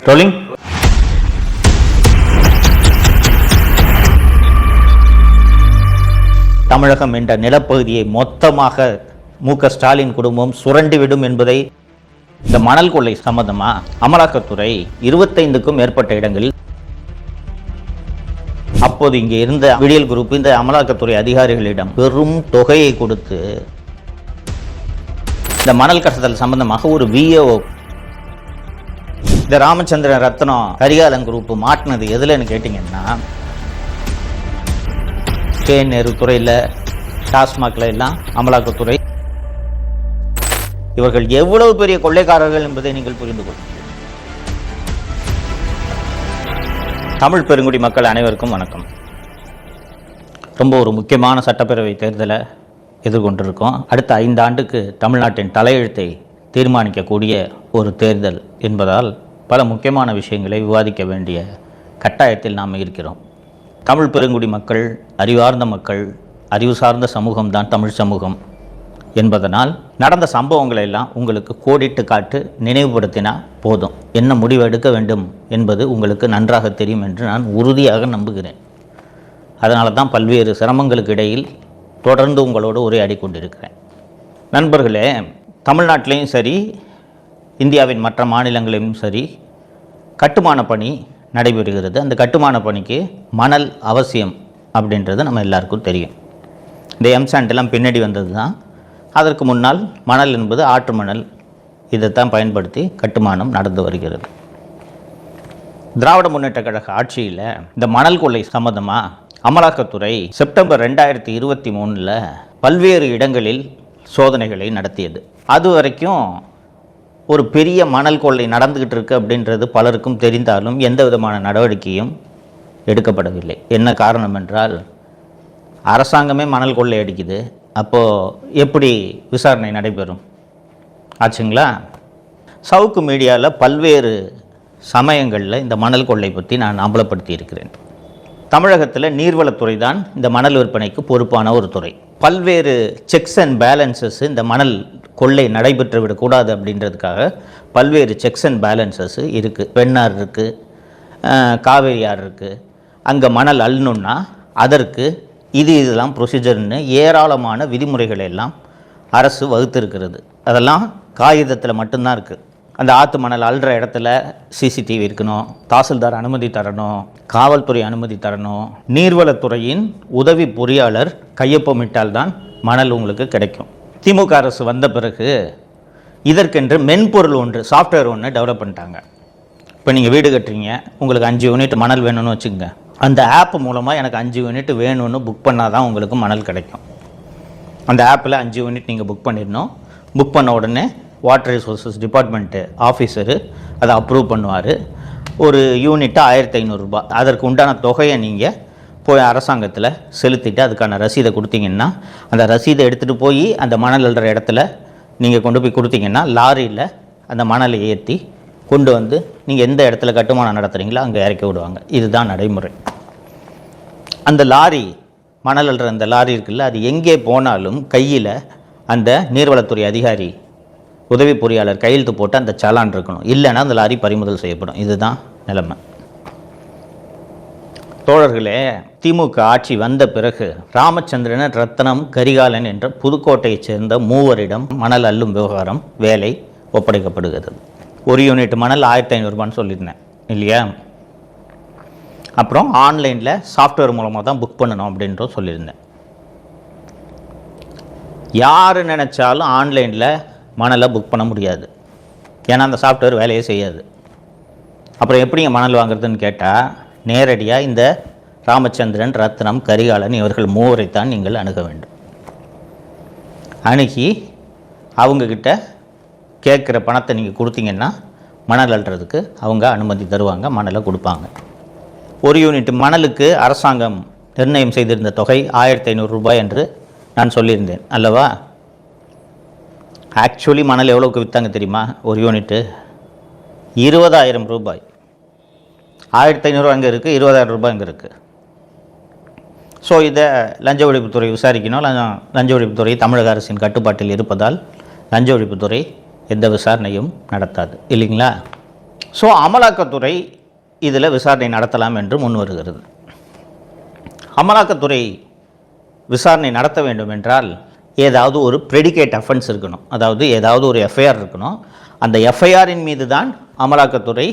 Rolling. தமிழகம் என்ற நிலப்பகுதியை மொத்தமாக மு.க.ஸ்டாலின் குடும்பம் சுரண்டிவிடும் என்பதை இந்த மணல் கொள்ளை சம்பந்தமா அமலாக்கத்துறை 25க்கும் மேற்பட்ட இடங்களில் அப்போது இங்கே இருந்த விடியல் குரூப் இந்த அமலாக்கத்துறை அதிகாரிகளிடம் பெரும் தொகையை கொடுத்து இந்த மணல் கடத்தல் சம்பந்தமாக ஒரு விஏஓ இந்த ராமச்சந்திரன் ரத்னம் கரிகாலன் குரூப் மாட்டினது எதுலன்னு கேட்டீங்கன்னா நேரு துறையில் டாஸ்மாக்ல எல்லாம் அமலாக்கத்துறை இவர்கள் எவ்வளவு பெரிய கொள்ளைக்காரர்கள் என்பதை நீங்கள் புரிந்து கொள்ளுங்கள். தமிழ் பெருங்குடி மக்கள் அனைவருக்கும் வணக்கம். ரொம்ப ஒரு முக்கியமான சட்டப்பேரவை தேர்தலை எதிர்கொண்டிருக்கோம். அடுத்த 5 ஆண்டுக்கு தமிழ்நாட்டின் தலையெழுத்தை தீர்மானிக்கக்கூடிய ஒரு தேர்தல் என்பதால் பல முக்கியமான விஷயங்களை விவாதிக்க வேண்டிய கட்டாயத்தில் நாம் இருக்கிறோம். தமிழ் பெருங்குடி மக்கள் அறிவார்ந்த மக்கள், அறிவு சார்ந்த சமூகம்தான் தமிழ் சமூகம் என்பதனால் நடந்த சம்பவங்களை எல்லாம் உங்களுக்கு கோடிட்டு காட்டு நினைவுபடுத்தினா போதும். என்ன முடிவு எடுக்க வேண்டும் என்பது உங்களுக்கு நன்றாக தெரியும் என்று நான் உறுதியாக நம்புகிறேன். அதனால தான் பல்வேறு சிரமங்களுக்கு இடையில் தொடர்ந்து உங்களோடு உரையாடி கொண்டிருக்கிறேன். நண்பர்களே, தமிழ்நாட்டிலையும் சரி இந்தியாவின் மற்ற மாநிலங்களிலும் சரி கட்டுமான பணி நடைபெறுகிறது. அந்த கட்டுமான பணிக்கு மணல் அவசியம் அப்படின்றது நம்ம எல்லாருக்கும் தெரியும். இந்த எம்சாண்ட் எல்லாம் பின்னாடி வந்தது தான். அதற்கு முன்னால் மணல் என்பது ஆற்று மணல், இதைத்தான் பயன்படுத்தி கட்டுமானம் நடந்து வருகிறது. திராவிட முன்னேற்ற கழக ஆட்சியில் இந்த மணல் கொள்ளை சம்பந்தமாக அமலாக்கத்துறை செப்டம்பர் 2023 பல்வேறு இடங்களில் சோதனைகளை நடத்தியது. அது வரைக்கும் ஒரு பெரிய மணல் கொள்ளை நடந்துக்கிட்டு இருக்கு அப்படின்றது பலருக்கும் தெரிந்தாலும் எந்த விதமான நடவடிக்கையும் எடுக்கப்படவில்லை. என்ன காரணம் என்றால் அரசாங்கமே மணல் கொள்ளை அடிக்குது. அப்போது எப்படி விசாரணை நடைபெறும்? ஆச்சுங்களா? சவுக்கு மீடியாவில் பல்வேறு சமயங்களில் இந்த மணல் கொள்ளை பற்றி நான் அம்பலப்படுத்தி இருக்கிறேன். தமிழகத்தில் நீர்வளத்துறை தான் இந்த மணல் விற்பனைக்கு பொறுப்பான ஒரு துறை. பல்வேறு செக்ஸ் அண்ட் பேலன்சஸ் இந்த மணல் கொள்ளை நடைபெற்று விடக்கூடாது அப்படின்றதுக்காக பல்வேறு செக்ஸ் அண்ட் பேலன்சஸ் இருக்குது. பெண்ணாறு இருக்குது, காவேரி ஆறு இருக்குது. அங்கே மணல் அள்ளணுன்னா அதற்கு இதெல்லாம் ப்ரொசீஜர்னு ஏராளமான விதிமுறைகளை எல்லாம் அரசு வகுத்திருக்கிறது. அதெல்லாம் காகிதத்தில் மட்டும்தான் இருக்குது. அந்த ஆற்று மணல் அள்ளுற இடத்துல சிசிடிவி இருக்கணும், தாசில்தார் அனுமதி தரணும், காவல்துறை அனுமதி தரணும், நீர்வளத்துறையின் உதவி பொறியாளர் கையொப்பமிட்டால்தான் மணல் உங்களுக்கு கிடைக்கும். திமுக அரசு வந்த பிறகு இதற்கென்று மென்பொருள் ஒன்று, சாஃப்ட்வேர் ஒன்று டெவலப் பண்ணிட்டாங்க. இப்போ நீங்கள் வீடு கட்டுறீங்க, உங்களுக்கு 5 யூனிட் மணல் வேணும்னு வச்சுக்கோங்க. அந்த ஆப் மூலமாக எனக்கு 5 யூனிட் வேணும்னு புக் பண்ணால் தான் உங்களுக்கு மணல் கிடைக்கும். அந்த ஆப்பில் 5 யூனிட் நீங்கள் புக் பண்ணிடணும். புக் பண்ண உடனே வாட்டர் ரிசோர்ஸஸ் டிபார்ட்மெண்ட்டு ஆஃபீஸரு அதை அப்ரூவ் பண்ணுவார். ஒரு யூனிட்டு 1500 ரூபாய். அதற்கு உண்டான தொகையை நீங்கள் போய் அரசாங்கத்தில் செலுத்திட்டு அதுக்கான ரசீதை கொடுத்தீங்கன்னா அந்த ரசீதை எடுத்துகிட்டு போய் அந்த மணல் அள்ளுற இடத்துல நீங்கள் கொண்டு போய் கொடுத்தீங்கன்னா லாரியில் அந்த மணலை ஏற்றி கொண்டு வந்து நீங்கள் எந்த இடத்துல கட்டுமானம் நடத்துகிறீங்களோ அங்கே இறக்கி விடுவாங்க. இதுதான் நடைமுறை. அந்த லாரி மணல் அள்ளுற அந்த லாரி இருக்குல்ல, அது எங்கே போனாலும் கையில் அந்த நீர்வளத்துறை அதிகாரி உதவி பொறியாளர் கையெழுத்து போட்டு அந்த சலான் இருக்கணும். இல்லைன்னா அந்த லாரி பறிமுதல் செய்யப்படும். இதுதான் நிலைமை. தோழர்களே, திமுக ஆட்சி வந்த பிறகு ராமச்சந்திரன் ரத்னம் கரிகாலன் என்ற புதுக்கோட்டையைச் சேர்ந்த 3 வரிடம் மணல் அள்ளும் விவகாரம் வேலை ஒப்படைக்கப்படுகிறது. ஒரு யூனிட் மணல் 1500 ரூபான்னு சொல்லியிருந்தேன் இல்லையா? அப்புறம் ஆன்லைனில் சாஃப்ட்வேர் மூலமாக தான் புக் பண்ணணும் அப்படின்றது சொல்லியிருந்தேன். யார் நினச்சாலும் ஆன்லைனில் மணலை புக் பண்ண முடியாது. ஏன்னா அந்த சாஃப்ட்வேர் வேலையே செய்யாது. அப்புறம் எப்படிங்க மணல் வாங்குறதுன்னு கேட்டால் நேரடியாக இந்த ராமச்சந்திரன் ரத்னம் கரிகாலன் இவர்கள் 3 வரைத்தான் நீங்கள் அணுக வேண்டும். அணுகி அவங்கக்கிட்ட கேட்குற பணத்தை நீங்கள் கொடுத்தீங்கன்னா மணல் அள்ளுறதுக்கு அவங்க அனுமதி தருவாங்க, மணலை கொடுப்பாங்க. ஒரு யூனிட் மணலுக்கு அரசாங்கம் நிர்ணயம் செய்திருந்த தொகை 1500 ரூபாய் என்று நான் சொல்லியிருந்தேன் அல்லவா? ஆக்சுவலி மணல் எவ்வளோக்கு விற்றாங்க தெரியுமா? ஒரு யூனிட்டு 20,000 ரூபாய். 1500 அங்கே இருக்குது, 20,000 ரூபாய் அங்கே இருக்குது. ஸோ இதை லஞ்ச ஒழிப்புத்துறை விசாரிக்கணும். லஞ்ச ஒழிப்புத்துறை தமிழக அரசின் கட்டுப்பாட்டில் இருப்பதால் லஞ்ச ஒழிப்புத்துறை எந்த விசாரணையும் நடத்தாது இல்லைங்களா? ஸோ அமலாக்கத்துறை இதில் விசாரணை நடத்தலாம் என்று முன் வருகிறது. அமலாக்கத்துறை விசாரணை நடத்த வேண்டும் என்றால் ஏதாவது ஒரு ப்ரெடிகேட் அஃபென்ஸ் இருக்கணும், அதாவது ஏதாவது ஒரு எஃப்ஐஆர் இருக்கணும். அந்த எஃப்ஐஆரின் மீது தான் அமலாக்கத்துறை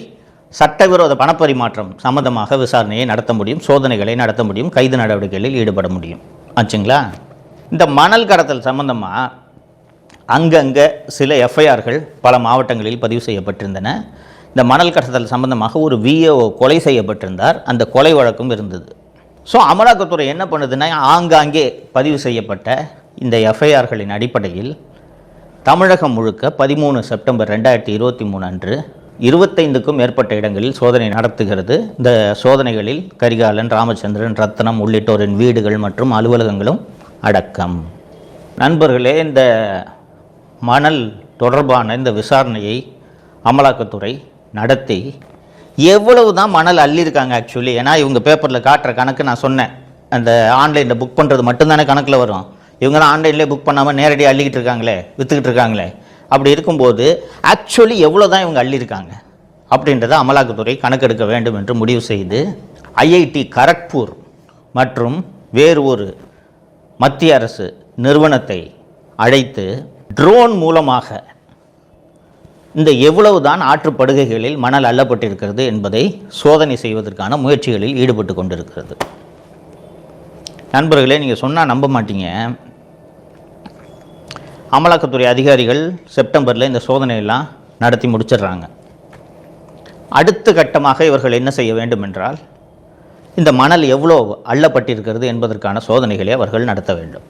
சட்டவிரோத பணப்பரிமாற்றம் சம்பந்தமாக விசாரணையை நடத்த முடியும், சோதனைகளை நடத்த முடியும், கைது நடவடிக்கைகளில் ஈடுபட முடியும். ஆச்சுங்களா? இந்த மணல் கடத்தல் சம்பந்தமாக அங்கங்கே சில எஃப்ஐஆர்கள் பல மாவட்டங்களில் பதிவு செய்யப்பட்டிருந்தன. இந்த மணல் கடத்தல் சம்பந்தமாக ஒரு விஏஓ கொலை செய்யப்பட்டிருந்தார், அந்த கொலை வழக்கும் இருந்தது. ஸோ அமலாக்கத்துறை என்ன பண்ணுதுன்னா, ஆங்காங்கே பதிவு செய்யப்பட்ட இந்த எஃப்ஐஆர்களின் அடிப்படையில் தமிழகம் முழுக்க 13 செப்டம்பர் 2023 அன்று 25க்கும் மேற்பட்ட இடங்களில் சோதனை நடத்துகிறது. இந்த சோதனைகளில் கரிகாலன், ராமச்சந்திரன், ரத்னம் உள்ளிட்டோரின் வீடுகள் மற்றும் அலுவலகங்களும் அடக்கம். நண்பர்களே, இந்த மணல் தொடர்பான இந்த விசாரணையை அமலாக்கத்துறை நடத்தி எவ்வளவு தான் மணல் அள்ளியிருக்காங்க ஆக்சுவலி. ஏன்னா இவங்க பேப்பரில் காட்டுற கணக்கு நான் சொன்னேன், அந்த ஆன்லைனில் புக் பண்ணுறது மட்டும்தானே கணக்கில் வரும். இவங்க தான் ஆன்லைன்லேயே புக் பண்ணாமல் நேரடியாக அள்ளிக்கிட்டு இருக்காங்களே, விற்றுக்கிட்டு இருக்காங்களே. அப்படி இருக்கும்போது ஆக்சுவலி எவ்வளோ தான் இவங்க அள்ளியிருக்காங்க அப்படின்றத அமலாக்கத்துறை கணக்கெடுக்க வேண்டும் என்று முடிவு செய்து ஐஐடி கரக்பூர் மற்றும் வேறு ஒரு மத்திய அரசு நிறுவனத்தை அழைத்து ட்ரோன் மூலமாக இந்த எவ்வளவு தான் ஆற்றுப்படுகைகளில் மணல் அள்ளப்பட்டிருக்கிறது என்பதை சோதனை செய்வதற்கான முயற்சிகளில் ஈடுபட்டு கொண்டிருக்கிறது. நண்பர்களே, நீங்கள் சொன்னால் நம்ப மாட்டீங்க, அமலாக்கத்துறை அதிகாரிகள் செப்டம்பரில் இந்த சோதனையெல்லாம் நடத்தி முடிச்சிடுறாங்க. அடுத்த கட்டமாக இவர்கள் என்ன செய்ய வேண்டும் என்றால், இந்த மணல் எவ்வளோ அள்ளப்பட்டிருக்கிறது என்பதற்கான சோதனைகளை அவர்கள் நடத்த வேண்டும்.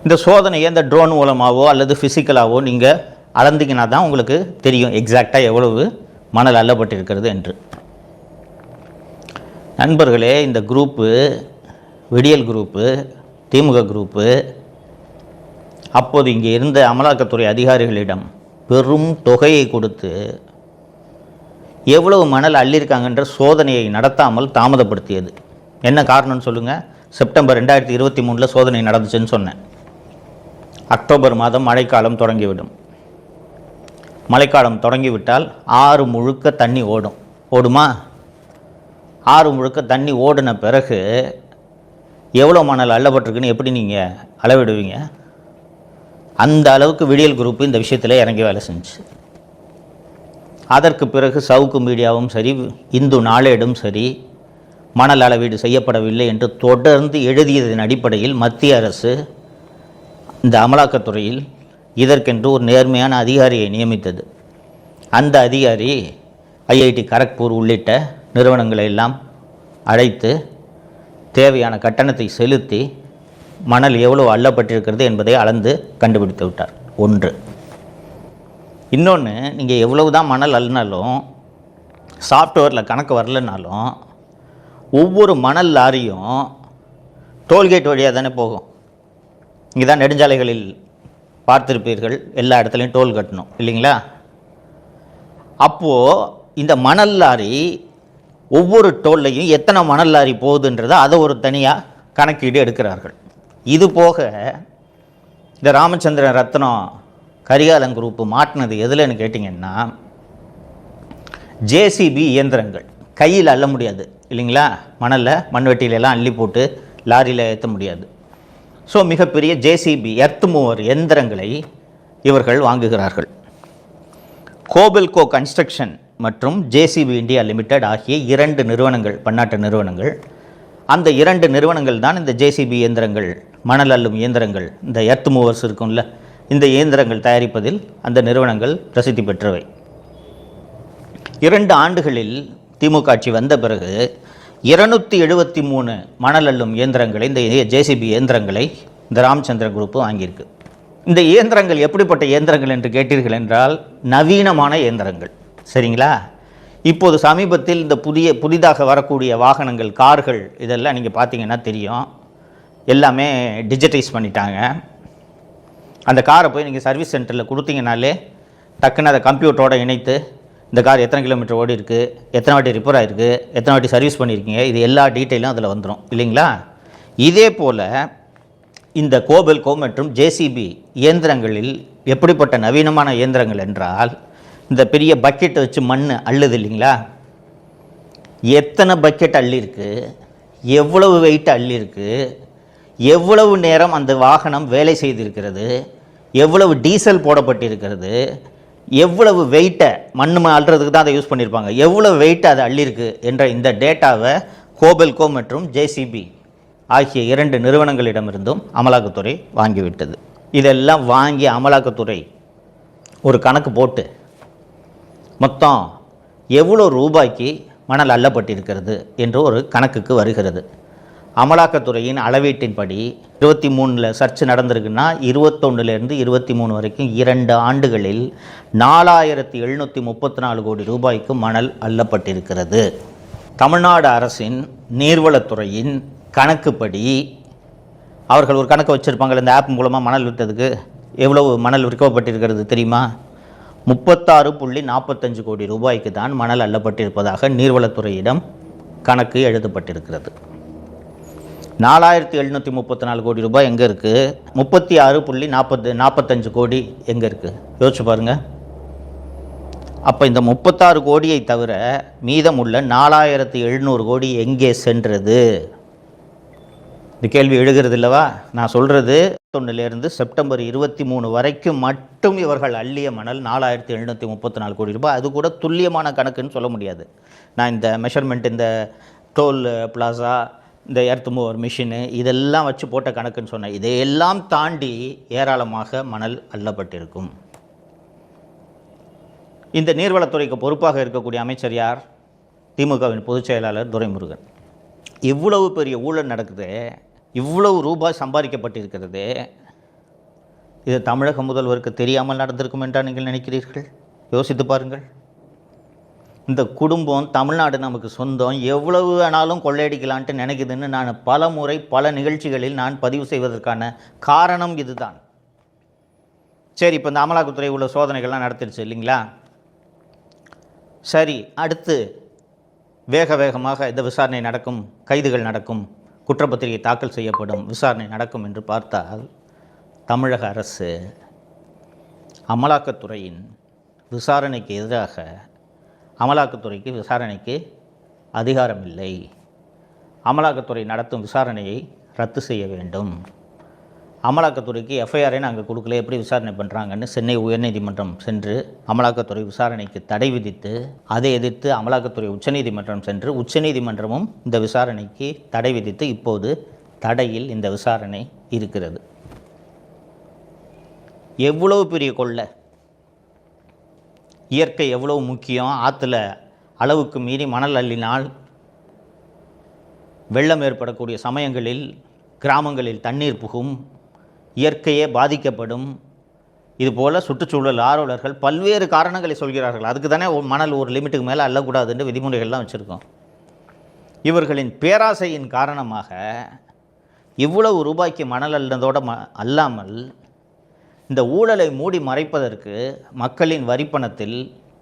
இந்த சோதனையை இந்த ட்ரோன் மூலமாகவோ அல்லது ஃபிசிக்கலாகவோ நீங்கள் அளந்தீங்கன்னா தான் உங்களுக்கு தெரியும் எக்ஸாக்டாக எவ்வளவு மணல் அள்ளப்பட்டிருக்கிறது என்று. நண்பர்களே, இந்த குரூப்பு, விடியல் குரூப்பு, திமுக குரூப்பு அப்போது இங்கே இருந்த அமலாக்கத்துறை அதிகாரிகளிடம் பெரும் தொகையை கொடுத்து எவ்வளவு மணல் அள்ளியிருக்காங்கன்ற சோதனையை நடத்தாமல் தாமதப்படுத்தியது. என்ன காரணம்னு சொல்லுங்கள்? செப்டம்பர் 2023 சோதனை நடந்துச்சுன்னு சொன்னேன். அக்டோபர் மாதம் மழைக்காலம் தொடங்கிவிடும். மழைக்காலம் தொடங்கிவிட்டால் ஆறு முழுக்க தண்ணி ஓடுமா? ஆறு முழுக்க தண்ணி ஓடின பிறகு எவ்வளோ மணல் அள்ளப்பட்டிருக்குன்னு எப்படி நீங்கள் அளவிடுவீங்க? அந்த அளவுக்கு விடியல் குரூப்பு இந்த விஷயத்தில் இறங்கி வேலை செஞ்சு. அதற்கு பிறகு சவுக்கு மீடியாவும் சரி, இந்து நாளேடும் சரி, மணல் அளவீடு செய்யப்படவில்லை என்று தொடர்ந்து எழுதியதன் அடிப்படையில் மத்திய அரசு இந்த அமலாக்கத்துறையில் இதற்கென்று ஒரு நேர்மையான அதிகாரியை நியமித்தது. அந்த அதிகாரி ஐஐடி கரக்பூர் உள்ளிட்ட நிறுவனங்களை எல்லாம் அழைத்து தேவையான கட்டணத்தை செலுத்தி மணல் எவ்வளோ அள்ளப்பட்டிருக்கிறது என்பதை அளந்து கண்டுபிடித்து விட்டார். ஒன்று. இன்னொன்று, நீங்கள் எவ்வளவு தான் மணல் அள்ளினாலும் சாஃப்ட்வேரில் கணக்கு வரலனாலும் ஒவ்வொரு மணல் லாரியும் டோல்கேட் வழியாக தானே போகும். இங்கே தான் நெடுஞ்சாலைகளில் பார்த்துருப்பீர்கள், எல்லா இடத்துலையும் டோல் கட்டணும் இல்லைங்களா? அப்போது இந்த மணல் லாரி ஒவ்வொரு டோல்லையும் எத்தனை மணல் லாரி போகுதுன்றதை அதை ஒரு தனியாக கணக்கீடு எடுக்கிறார்கள். இது போக இந்த ராமச்சந்திரன், ரத்னம், கரிகாலன் குரூப்பு மாட்டினது எதுலன்னு கேட்டிங்கன்னா, ஜேசிபி இயந்திரங்கள். கையில் அள்ள முடியாது இல்லைங்களா? மணலில் மண்வெட்டியிலெல்லாம் அள்ளி போட்டு லாரியில் ஏற்ற முடியாது. ஸோ மிகப்பெரிய ஜேசிபி, எர்த் மூவர் எந்திரங்களை இவர்கள் வாங்குகிறார்கள். கோபெல்கோ கன்ஸ்ட்ரக்ஷன் மற்றும் ஜேசிபி இந்தியா லிமிடெட் ஆகிய 2 நிறுவனங்கள், பன்னாட்டு நிறுவனங்கள். அந்த 2 நிறுவனங்கள் தான் இந்த ஜேசிபி இயந்திரங்கள், மணல் அள்ளும் இயந்திரங்கள், இந்த எர்த் மூவர்ஸ் இருக்கும்ல, இந்த இயந்திரங்கள் தயாரிப்பதில் அந்த நிறுவனங்கள் பிரசித்தி பெற்றவை. 2 ஆண்டுகளில் திமுக ஆட்சி வந்த பிறகு 273 மணல் அள்ளும் இயந்திரங்களை, இந்த ஜேசிபி இயந்திரங்களை இந்த ராமச்சந்திரன் குரூப்பு வாங்கியிருக்கு. இந்த இயந்திரங்கள் எப்படிப்பட்ட இயந்திரங்கள் என்று கேட்டீர்கள் என்றால், நவீனமான இயந்திரங்கள். சரிங்களா? இப்போது சமீபத்தில் இந்த புதிதாக வரக்கூடிய வாகனங்கள், கார்கள், இதெல்லாம் நீங்கள் பார்த்தீங்கன்னா தெரியும், எல்லாமே டிஜிட்டைஸ் பண்ணிட்டாங்க. அந்த காரை போய் நீங்கள் சர்வீஸ் சென்டரில் கொடுத்தீங்கனாலே டக்குன்னு அதை கம்ப்யூட்டரோடு இணைத்து இந்த கார் எத்தனை கிலோமீட்டர் ஓடி இருக்குது, எத்தனை வாட்டி ரிப்பேர் ஆகிருக்கு, எத்தனை வாட்டி சர்வீஸ் பண்ணியிருக்கீங்க, இது எல்லா டீட்டெயிலும் அதில் வந்துடும் இல்லைங்களா? இதே போல் இந்த கோபெல்கோ மற்றும் ஜேசிபி இயந்திரங்களில் எப்படிப்பட்ட நவீனமான இயந்திரங்கள் என்றால், இந்த பெரிய பக்கெட்டை வச்சு மண் அள்ளுது இல்லைங்களா, எத்தனை பக்கெட் அள்ளியிருக்கு, எவ்வளவு வெயிட் அள்ளியிருக்கு, எவ்வளவு நேரம் அந்த வாகனம் வேலை செய்திருக்கிறது, எவ்வளவு டீசல் போடப்பட்டிருக்கிறது, எவ்வளவு வெயிட்டை மண் அள்ளுறதுக்கு தான் அதை யூஸ் பண்ணியிருப்பாங்க, எவ்வளவு வெயிட்டை அதை அள்ளியிருக்கு என்ற இந்த டேட்டாவை கோபெல்கோ மற்றும் ஜேசிபி ஆகிய 2 நிறுவனங்களிடமிருந்தும் அமலாக்கத்துறை வாங்கிவிட்டது. இதெல்லாம் வாங்கி அமலாக்கத்துறை ஒரு கணக்கு போட்டு மொத்தம் எவ்வளோ ரூபாய்க்கு மணல் அள்ளப்பட்டிருக்கிறது என்று ஒரு கணக்குக்கு வருகிறது. அமலாக்கத்துறையின் அளவீட்டின்படி 23 சர்ச் நடந்திருக்குன்னா 21லேருந்து 23 வரைக்கும் 2 ஆண்டுகளில் 4734 கோடி ரூபாய்க்கு மணல் அள்ளப்பட்டிருக்கிறது. தமிழ்நாடு அரசின் நீர்வளத்துறையின் கணக்குப்படி அவர்கள் ஒரு கணக்கு வச்சுருப்பாங்க. இந்த ஆப் மூலமாக மணல் விற்றதுக்கு எவ்வளவு மணல் விற்கப்பட்டிருக்கிறது தெரியுமா? 36.45 கோடி ரூபாய்க்கு தான் மணல் அள்ளப்பட்டிருப்பதாக நீர்வளத்துறையிடம் கணக்கு எழுதப்பட்டிருக்கிறது. 4734 கோடி ரூபாய் எங்கே இருக்குது? 36.45 கோடி எங்கே இருக்குது? யோசிச்சு பாருங்கள். அப்போ இந்த 36 கோடியை தவிர மீதமுள்ள 4700 கோடி எங்கே சென்றது? இந்த கேள்வி எழுகிறது இல்லவா? நான் சொல்கிறது 1லேருந்து செப்டம்பர் 23 வரைக்கும் மட்டும் இவர்கள் அள்ளிய மணல் 4734 கோடி ரூபாய். அது கூட துல்லியமான கணக்குன்னு சொல்ல முடியாது. நான் இந்த மெஷர்மெண்ட், இந்த டோல் பிளாசா, இந்த எர்த் மூவர் மிஷினு இதெல்லாம் வச்சு போட்ட கணக்குன்னு சொன்னேன். இதையெல்லாம் தாண்டி ஏராளமாக மணல் அள்ளப்பட்டிருக்கும். இந்த நீர்வளத்துறைக்கு பொறுப்பாக இருக்கக்கூடிய அமைச்சர் யார்? திமுகவின் பொதுச் செயலாளர் துரைமுருகன். இவ்வளவு பெரிய ஊழல் நடக்குது, இவ்வளவு ரூபாய் சம்பாதிக்கப்பட்டிருக்கிறது, இது தமிழக முதல்வருக்கு தெரியாமல் நடந்திருக்கும் என்றால் நீங்கள் நினைக்கிறீர்கள்? யோசித்து பாருங்கள். இந்த குடும்பம் தமிழ்நாடு நமக்கு சொந்தம், எவ்வளவு வேணாலும் கொள்ளையடிக்கலான்ட்டு நினைக்குதுன்னு நான் பல முறை பல நிகழ்ச்சிகளில் நான் பதிவு செய்வதற்கான காரணம் இதுதான். சரி, இப்போ இந்த அமலாக்கத்துறை உள்ள சோதனைகள்லாம் நடத்திடுச்சு இல்லைங்களா? சரி, அடுத்து வேகமாக இந்த விசாரணை நடக்கும், கைதுகள் நடக்கும், குற்றப்பத்திரிகை தாக்கல் செய்யப்படும், விசாரணை நடக்கும் என்று பார்த்தால் தமிழக அரசு அமலாக்கத்துறையின் விசாரணைக்கு எதிராக அமலாக்கத்துறைக்கு விசாரணைக்கு அதிகாரம் இல்லை, அமலாக்கத்துறை நடத்தும் விசாரணையை ரத்து செய்ய வேண்டும், அமலாக்கத்துறைக்கு எஃப்ஐஆரை நாங்கள் கொடுக்கல, எப்படி விசாரணை பண்ணுறாங்கன்னு சென்னை உயர்நீதிமன்றம் சென்று அமலாக்கத்துறை விசாரணைக்கு தடை விதித்து, அதை எதிர்த்து அமலாக்கத்துறை உச்சநீதிமன்றம் சென்று உச்சநீதிமன்றமும் இந்த விசாரணைக்கு தடை விதித்து இப்போது தடையில் இந்த விசாரணை இருக்கிறது. எவ்வளவு பெரிய கொள்ளை, இயற்கை எவ்வளவு முக்கியம். ஆற்றுல அளவுக்கு மீறி மணல் அள்ளினால் வெள்ளம் ஏற்படக்கூடிய சமயங்களில் கிராமங்களில் தண்ணீர் புகும், இயற்கையே பாதிக்கப்படும். இதுபோல் சுற்றுச்சூழல் ஆர்வலர்கள் பல்வேறு காரணங்களை சொல்கிறார்கள். அதுக்கு தானே மணல் ஒரு லிமிட்டுக்கு மேலே அள்ளக்கூடாதுன்னு விதிமுறைகள்லாம் வச்சுருக்கோம். இவர்களின் பேராசையின் காரணமாக இவ்வளவு ரூபாய்க்கு மணல் அள்ளதோடு அல்லாமல் இந்த ஊழலை மூடி மறைப்பதற்கு மக்களின் வரிப்பணத்தில்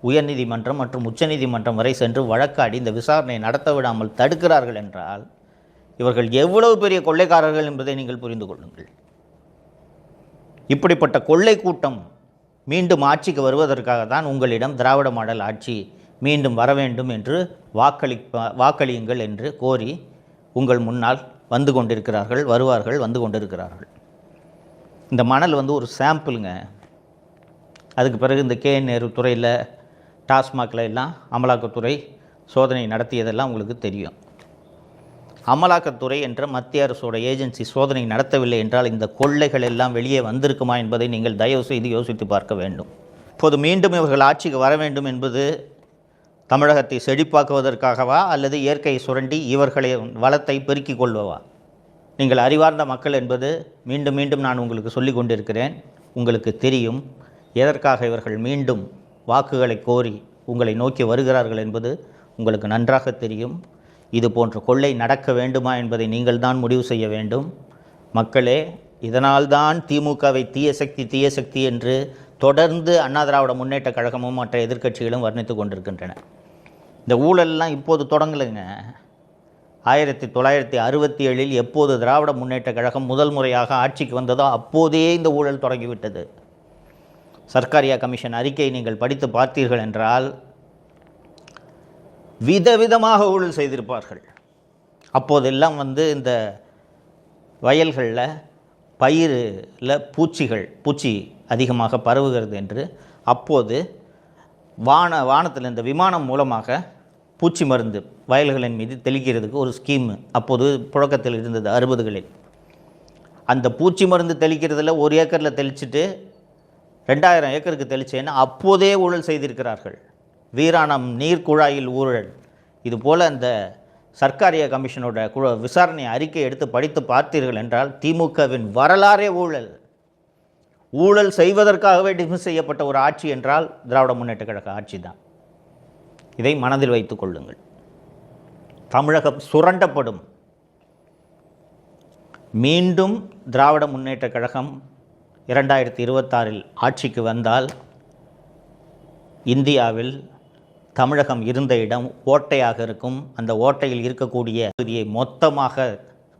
உயர்நீதிமன்றம் மற்றும் உச்சநீதிமன்றம் வரை சென்று வழக்காடி இந்த விசாரணையை நடத்த விடாமல் தடுக்கிறார்கள் என்றால் இவர்கள் எவ்வளவு பெரிய கொள்ளைக்காரர்கள் என்பதை நீங்கள் புரிந்து கொள்ளுங்கள். இப்படிப்பட்ட கொள்ளை கூட்டம் மீண்டும் ஆட்சிக்கு வருவதற்காக தான் உங்களிடம் திராவிட மாடல் ஆட்சி மீண்டும் வர வேண்டும் என்று வாக்களியுங்கள் என்று கோரி உங்கள் முன்னால் வந்து கொண்டிருக்கிறார்கள், வருவார்கள், வந்து கொண்டிருக்கிறார்கள். இந்த மணல் ஒரு சாம்பிளுங்க. அதுக்கு பிறகு இந்த KN துறையில் டாஸ்மாகில் எல்லாம் அமலாக்கத்துறை சோதனை நடத்தியதெல்லாம் உங்களுக்கு தெரியும். அமலாக்கத்துறை என்ற மத்திய அரசோட ஏஜென்சி சோதனை நடத்தவில்லை என்றால் இந்த கொள்ளைகள் எல்லாம் வெளியே வந்திருக்குமா என்பதை நீங்கள் தயவு செய்து யோசித்து பார்க்க வேண்டும். இப்போது மீண்டும் இவர்கள் ஆட்சிக்கு வர வேண்டும் என்பது தமிழகத்தை செழிப்பாக்குவதற்காகவா அல்லது இயற்கையை சுரண்டி இவர்களை வளத்தை பெருக்கிக் கொள்வதா? நீங்கள் அறிவார்ந்த மக்கள் என்பது மீண்டும் மீண்டும் நான் உங்களுக்கு சொல்லிக் கொண்டிருக்கிறேன். உங்களுக்கு தெரியும் எதற்காக இவர்கள் மீண்டும் வாக்குகளை கோரி உங்களை நோக்கி வருகிறார்கள் என்பது உங்களுக்கு நன்றாக தெரியும். இது போன்ற கொள்ளை நடக்க வேண்டுமா என்பதை நீங்கள் தான் முடிவு செய்ய வேண்டும். மக்களே, இதனால்தான் திமுகவை தீய சக்தி என்று தொடர்ந்து அண்ணா திராவிட முன்னேற்ற கழகமும் மற்ற எதிர்க்கட்சிகளும் வர்ணித்து கொண்டிருக்கின்றன. இந்த ஊழல்லாம் இப்போது தொடங்கலைங்க. 1967 எப்போது திராவிட முன்னேற்ற கழகம் முதல் முறையாக ஆட்சிக்கு வந்ததோ அப்போதே இந்த ஊழல் தொடங்கிவிட்டது. சர்க்காரியா கமிஷன் அறிக்கையை நீங்கள் படித்து பார்த்தீர்கள் என்றால் விதவிதமாக ஊழல் செய்திருப்பார்கள். அப்போதெல்லாம் இந்த வயல்களில் பயிரில் பூச்சி அதிகமாக பரவுகிறது என்று அப்போது வானத்தில் இந்த விமானம் மூலமாக பூச்சி மருந்து வயல்களின் மீது தெளிக்கிறதுக்கு ஒரு ஸ்கீம் அப்போது புழக்கத்தில் இருந்தது 60களில். அந்த பூச்சி மருந்து தெளிக்கிறதுல 1 ஏக்கரில் தெளிச்சுட்டு 2000 ஏக்கருக்கு தெளிச்சேன்னு அப்போதே ஊழல் செய்திருக்கிறார்கள். வீராணம் நீர்க்குழாயில் ஊழல். இதுபோல் அந்த சர்க்காரியா கமிஷனோட விசாரணை அறிக்கை எடுத்து படித்து பார்த்தீர்கள் என்றால் திமுகவின் வரலாறே ஊழல் செய்வதற்காகவே டிஸ்மிஸ் செய்யப்பட்ட ஒரு ஆட்சி என்றால் திராவிட முன்னேற்ற கழக ஆட்சி தான். இதை மனதில் வைத்துக் கொள்ளுங்கள். தமிழகம் சுரண்டப்படும். மீண்டும் திராவிட முன்னேற்ற கழகம் 2026 ஆட்சிக்கு வந்தால் இந்தியாவில் தமிழகம் இருந்த இடம் ஓட்டையாக இருக்கும். அந்த ஓட்டையில் இருக்கக்கூடிய பகுதியை மொத்தமாக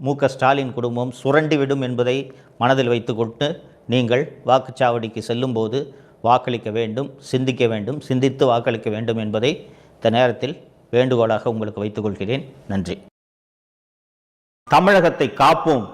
மு.க.ஸ்டாலின் குடும்பம் சுரண்டிவிடும் என்பதை மனதில் வைத்துக்கொண்டு நீங்கள் வாக்குச்சாவடிக்கு செல்லும்போது வாக்களிக்க வேண்டும், சிந்திக்க வேண்டும், சிந்தித்து வாக்களிக்க வேண்டும் என்பதை இந்த நேரத்தில் வேண்டுகோளாக உங்களுக்கு வைத்துக்கொள்கிறேன். நன்றி. தமிழகத்தை காப்போம்.